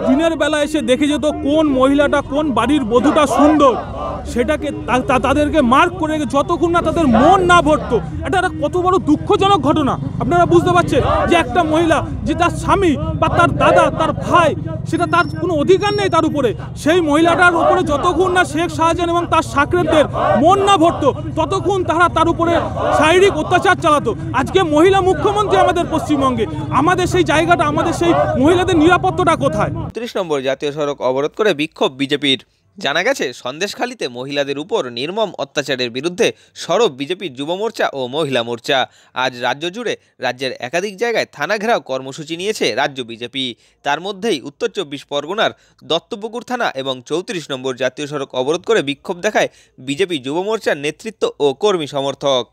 দিনের বেলা এসে দেখে যেত কোন মহিলাটা, কোন বাড়ির বধূটা সুন্দর, সেটাকে তাদেরকে মার্ক করে রেখে যতক্ষণ না তাদের মন না ভরতো। এটা একটা কত বড় দুঃখজনক ঘটনা। আপনারা বুঝতে পারছেন যে একটা মহিলা, যে তার স্বামী বা তার দাদা, তার ভাই, সেটা তার কোনো অধিকার নেই তার উপরে, সেই মহিলাটার উপরে যতক্ষণ না শেখ শাহজাহান এবং তার সাকরেদদের মন না ভরতো ততক্ষণ তারা তার উপরে শারীরিক অত্যাচার চালাতো। আজকে মহিলা মুখ্যমন্ত্রী আমাদের পশ্চিমবঙ্গে, আমাদের সেই জায়গাটা, আমাদের সেই মহিলাদের নিরাপত্তাটা কোথায়? ৩০ নম্বর জাতীয় সড়ক অবরোধ করে বিক্ষোভ বিজেপির। জানা গেছে, সন্দেশখালীতে মহিলাদের উপর নির্মম অত্যাচারের বিরুদ্ধে সরব বিজেপির যুব মোর্চা ও মহিলা মোর্চা। আজ রাজ্য জুড়ে রাজ্যের একাধিক জায়গায় থানা ঘেরাও কর্মসূচি নিয়েছে রাজ্য বিজেপি। তার মধ্যেই উত্তর ২৪ পরগনার দত্তপুকুর থানা এবং ৩৪ নম্বর জাতীয় সড়ক অবরোধ করে বিক্ষোভ দেখায় বিজেপি যুব মোর্চার নেতৃত্ব ও কর্মী সমর্থক।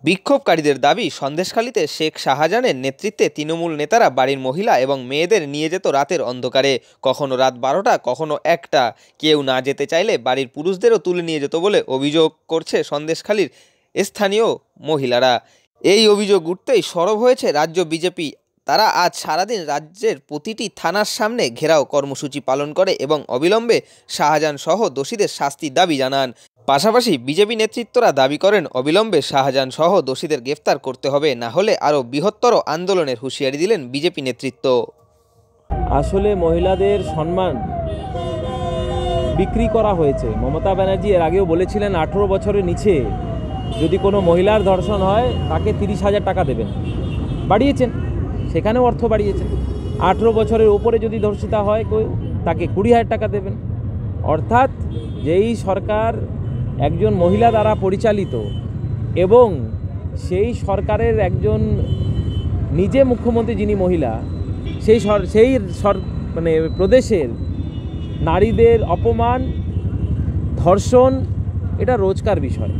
বিক্ষোভকারীদের দাবি, সন্দেশখালীতে শেখ শাহজাহানের নেতৃত্বে তৃণমূল নেতারা বাড়ির মহিলা এবং মেয়েদের নিয়ে যেত রাতের অন্ধকারে, কখনো রাত ১২টা, কখনো ১টা। কেউ না যেতে চাইলে বাড়ির পুরুষদেরও তুলে নিয়ে যেত বলে অভিযোগ করছে সন্দেশখালীর স্থানীয় মহিলারা। এই অভিযোগ উঠতেই সরব হয়েছে রাজ্য বিজেপি। তারা আজ সারাদিন রাজ্যের প্রতিটি থানার সামনে ঘেরাও কর্মসূচি পালন করে এবং অবিলম্বে শাহজাহান সহ দোষীদের শাস্তির দাবি জানান। পাশাপাশি বিজেপি নেতৃত্বরা দাবি করেন, অবিলম্বে শাহজাহান সহ দোষীদের গ্রেফতার করতে হবে, না হলে আরও বৃহত্তর আন্দোলনের হুঁশিয়ারি দিলেন বিজেপি নেতৃত্ব। আসলে মহিলাদের সম্মান বিক্রি করা হয়েছে। মমতা ব্যানার্জি এর আগেও বলেছিলেন 18 বছরের নিচে যদি কোনো মহিলার ধর্ষণ হয় তাকে 30,000 টাকা দেবেন। বাড়িয়েছেন, সেখানেও অর্থ বাড়িয়েছেন। 18 বছরের উপরে যদি ধর্ষিতা হয় তাকে 20,000 টাকা দেবেন। অর্থাৎ যেই সরকার একজন মহিলা দ্বারা পরিচালিত এবং সেই সরকারের একজন নিজে মুখ্যমন্ত্রী যিনি মহিলা, সেই মানে প্রদেশের নারীদের অপমান, ধর্ষণ এটা রোজকার বিষয়।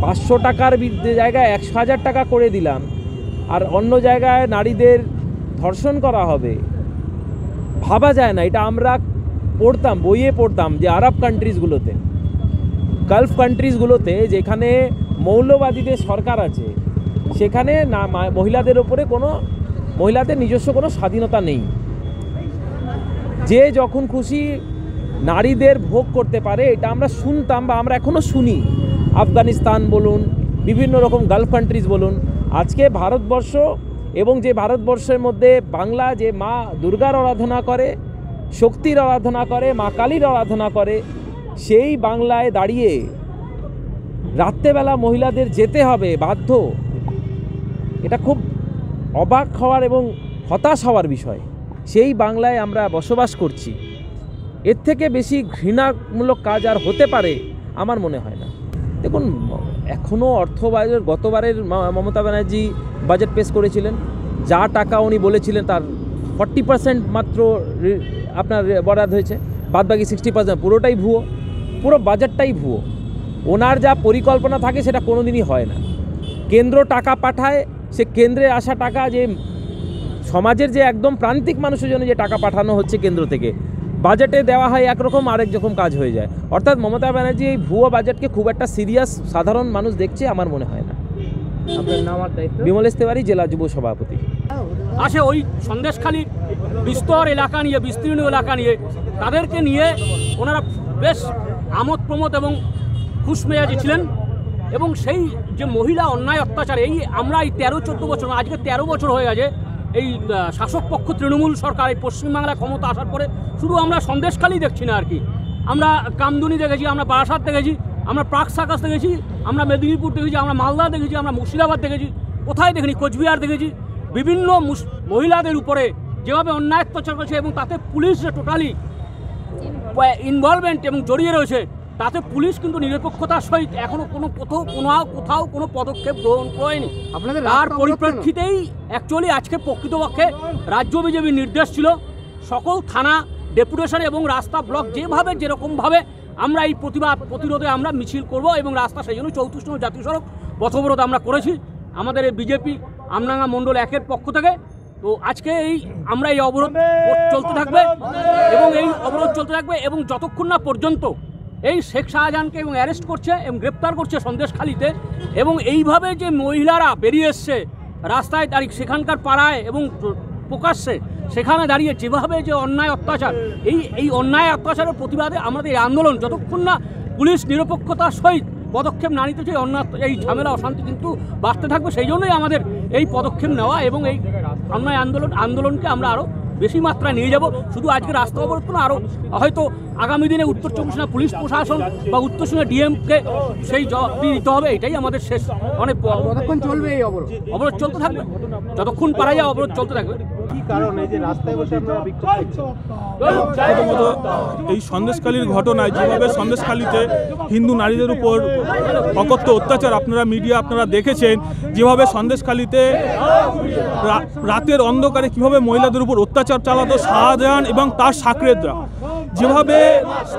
500 টাকার জায়গায় 100,000 টাকা করে দিলাম, আর অন্য জায়গায় নারীদের ধর্ষণ করা হবে, ভাবা যায় না। এটা আমরা পড়তাম, বইয়ে পড়তাম যে আরব কান্ট্রিজগুলোতে, গালফ কান্ট্রিজগুলোতে যেখানে মৌলবাদীদের সরকার আছে, সেখানে না মহিলাদের ওপরে মহিলাদের নিজস্ব কোনো স্বাধীনতা নেই। যে যখন খুশি নারীদের ভোগ করতে পারে, এটা আমরা শুনতাম বা আমরা এখনও শুনি। আফগানিস্তান বলুন, বিভিন্ন রকম গালফ কান্ট্রিজ বলুন। আজকে ভারতবর্ষ, এবং যে ভারতবর্ষের মধ্যে বাংলা যে মা দুর্গার আরাধনা করে, শক্তির আরাধনা করে, মা কালীর আরাধনা করে, সেই বাংলায় দাঁড়িয়ে রাত্রেবেলা মহিলাদের যেতে হবে বাধ্য, এটা খুব অবাক হওয়ার এবং হতাশ হওয়ার বিষয়। সেই বাংলায় আমরা বসবাস করছি, এর থেকে বেশি ঘৃণামূলক কাজ আর হতে পারে আমার মনে হয় না। দেখুন, এখনও অর্থবাজার, গতবারের মমতা ব্যানার্জি বাজেট পেশ করেছিলেন, যা টাকা উনি বলেছিলেন তার 40% মাত্র আপনার বরাদ্দ হয়েছে, বাদবাকি 60% পুরোটাই ভুয়ো, পুরো বাজেটটাই ভুয়ো। ওনার যা পরিকল্পনা থাকে সেটা কোনো দিনই হয় না। কেন্দ্র টাকা পাঠায়, সে কেন্দ্রে আসা টাকা যে সমাজের যে একদম প্রান্তিক মানুষের জন্য যে টাকা পাঠানো হচ্ছে কেন্দ্র থেকে, বাজেটে দেওয়া হয় একরকম, আরেক রকম কাজ হয়ে যায়। অর্থাৎ মমতা ব্যানার্জি এই ভুয়ো বাজেটকে খুব একটা সিরিয়াস সাধারণ মানুষ দেখছে আমার মনে হয় না। আপনার নাম আর দায়িত্ব? বিমলেশ তিওয়ারি, জেলা যুব সভাপতি। আসে ওই সন্দেশখালীর বিস্তর এলাকা নিয়ে, বিস্তীর্ণ এলাকা নিয়ে, তাদেরকে নিয়ে ওনারা বেশ আমোদ প্রমোদ এবং খুশমেজাজি ছিলেন। এবং সেই যে মহিলা অন্যায় অত্যাচার, এই আমরা এই 13-14 বছর, আজকে 13 বছর হয়ে গেছে এই শাসক পক্ষ তৃণমূল সরকার এই পশ্চিমবাংলায় ক্ষমতা আসার পরে শুধু আমরা সন্দেশখালী দেখছি না আর কি, আমরা কামদুনি দেখেছি, আমরা বারাসাত দেখেছি, আমরা প্রাক সাকাশ দেখেছি, আমরা মেদিনীপুর দেখেছি, আমরা মালদা দেখেছি, আমরা মুর্শিদাবাদ দেখেছি, কোথায় দেখিনি, কোচবিহার দেখেছি। বিভিন্ন মহিলাদের উপরে যেভাবে অন্যায় অত্যাচার করেছে এবং তাতে পুলিশ যে টোটালি ইনভলভমেন্ট এবং জড়িয়ে রয়েছে, তাতে পুলিশ কিন্তু নিরপেক্ষতার সহিত এখনও কোথাও কোনো পদক্ষেপ গ্রহণ করেনি। আপনাদের তার পরিপ্রেক্ষিতেই অ্যাকচুয়ালি আজকে প্রকৃতপক্ষে রাজ্য বিজেপির নির্দেশ ছিল সকল থানা ডেপুটেশন এবং রাস্তা ব্লক যেরকমভাবে আমরা এই প্রতিরোধে আমরা মিছিল করব এবং রাস্তা সেই জন্য 34 নম্বর জাতীয় সড়ক পথবরোধ আমরা করেছি আমাদের এই বিজেপি আমডাঙ্গা মণ্ডল 1-এর পক্ষ থেকে। তো আজকে আমরা এই অবরোধ চলতে থাকবে এবং যতক্ষণ না পর্যন্ত এই শেখ শাহজাহানকে এবং অ্যারেস্ট করছে এবং গ্রেপ্তার করছে সন্দেশখালীতে, এবং এইভাবে যে মহিলারা বেরিয়ে এসছে রাস্তায় দাঁড়িয়ে সেখানকার পাড়ায় এবং প্রকাশ্যে সেখানে দাঁড়িয়ে যেভাবে যে অন্যায় অত্যাচার, এই অন্যায় অত্যাচারের প্রতিবাদে আমাদের এই আন্দোলন যতক্ষণ না পুলিশ নিরপেক্ষতার সহিত পদক্ষেপ না নিতে চাই, এই ঝামেলা অশান্তি কিন্তু বাড়তে থাকবে। সেই জন্যই আমাদের এই পদক্ষেপ নেওয়া এবং এই অন্যায় আন্দোলনকে আমরা আরও বেশি মাত্রায় নিয়ে যাব। শুধু আজকে রাস্তা অবরোধ না, আরও হয়তো আগামী দিনে উত্তর চব্বিশ পরগনা পুলিশ প্রশাসন বা উত্তর চব্বিশ পরগনা ডিএমকে সেই জবাব দিতে হবে। এটাই আমাদের শেষ। অনেক কতক্ষণ চলবে এই অবরোধ? অবরোধ চলতে থাকবে, যতক্ষণ পারা যায় অবরোধ চলতে থাকবে। কি কারণ এই যে রাস্তায় বসে আপনারা বিক্ষোভ করছেন? প্রথমত এই সন্দেশখালীর ঘটনায় যেভাবে সন্দেশখালীতে হিন্দু নারীদের উপর অকথ্য অত্যাচার আপনারা দেখেছেন, যেভাবে সন্দেশখালীতে রাতের অন্ধকারে কিভাবে মহিলাদের উপর অত্যাচার চালাতো শাহজাহান এবং তার সাকরেদরা, যেভাবে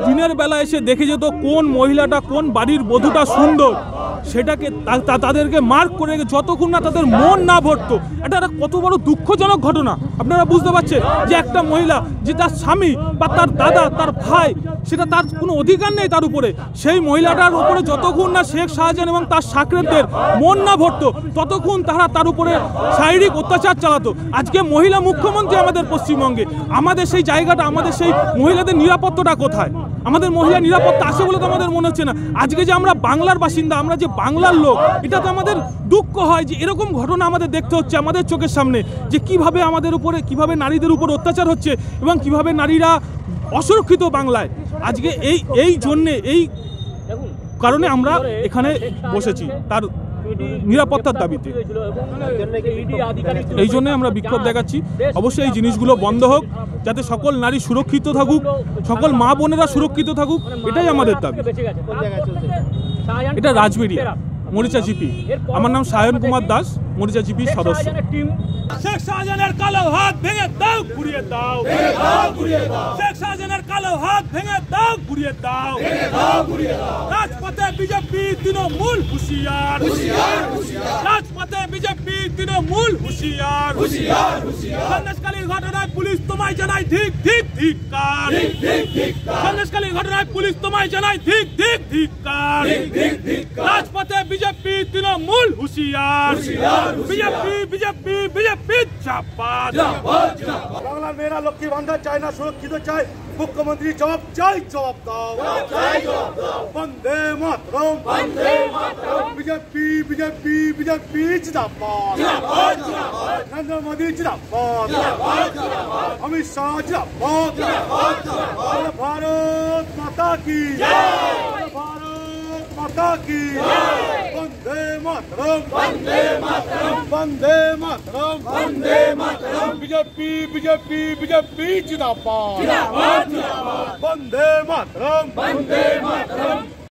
দিনের বেলা এসে দেখে যেত কোন মহিলাটা কোন বাড়ির বধূটা সুন্দর, সেটাকে তাদেরকে মার্ক করে যতক্ষণ না তাদের মন না ভরতো। এটা কত বড় দুঃখজনক ঘটনা আপনারা বুঝতে পারছেন, যে একটা মহিলা যে তার স্বামী বা তার দাদা তার ভাই, সেটা তার কোনো অধিকার নেই তার উপরে, সেই মহিলাটার উপরে যতক্ষণ না শেখ শাহজাহান এবং তার সাকরেদদের মন না ভরতো ততক্ষণ তারা তার উপরে শারীরিক অত্যাচার চালাতো। আজকে মহিলা মুখ্যমন্ত্রী আমাদের পশ্চিমবঙ্গে, আমাদের সেই জায়গাটা, আমাদের সেই মহিলাদের নিরাপত্তাটা কোথায়? আমাদের মহিলা নিরাপত্তা আছে বলে তো আমাদের মনে হচ্ছে না। আজকে যে আমরা বাংলার বাসিন্দা, আমরা যে বাংলার লোক, এটা তো আমাদের দুঃখ হয় যে এরকম ঘটনা আমাদের দেখতে হচ্ছে আমাদের চোখের সামনে, যে কিভাবে আমাদের উপরে, কিভাবে নারীদের উপর অত্যাচার হচ্ছে এবং কিভাবে নারীরা অসুরক্ষিত বাংলায়। আজকে এই জন্যে, এই কারণে আমরা এখানে বসেছি, তার নিরাপত্তার দাবিতে। এই জন্যই আমরা বিক্ষোভ দেখাচ্ছি। অবশ্যই এই জিনিসগুলো বন্ধ হোক, যাতে সকল নারী সুরক্ষিত থাকুক, সকল মা বোনেরা সুরক্ষিত থাকুক, এটাই আমাদের দাবি। এটা রাজবেরিয়া মরিচা জিপি। আমার নাম সায়ন কুমার দাস, মরিচা জিপির সদস্য। শেখ শাহজাহানের কালো হাত ভেঙে দাও, ঘুরিয়ে দাও। শেখ শাহজাহানের কালো হাত ভেঙে দাও, ঘুরিয়ে দাও। রাজপথে বিজেপি তৃণমূল হুঁশিয়ার, রাজপথে বিজেপি তৃণমূল হুঁশিয়ার। সন্দেশখালীর ঘটনায় পুলিশ তোমায় জানায় ধিক ধিক ধিক্কার। সন্দেশখালীর ঘটনায় পুলিশ তোমায় জানায় ধিক ধিক ধিক্কার। রাজপথে বিজেপি তৃণমূল হুঁশিয়ার। বিজেপি বিজেপি বিজেপি চাপাত। বাংলার মেয়েরা লক্ষ্মী ভান্ডার চায় না, সুরক্ষিত চায়। মুখ্যমন্ত্রী জবাব চাই, জবাব দাও। বন্দে মাতরম, বিজেপি বিজেপি বিজেপি জিন্দাবাদ। নরেন্দ্র মোদী জিন্দাবাদ, অমিত শাহ জিন্দাবাদ। ভারত মাতা কি, ভারত মাতা কি। বন্দে মাতরম, বন্দে মাতরম, বিজেপি বিজেপি বিজেপি জিন্দাবাদ। বন্দে মাতরম,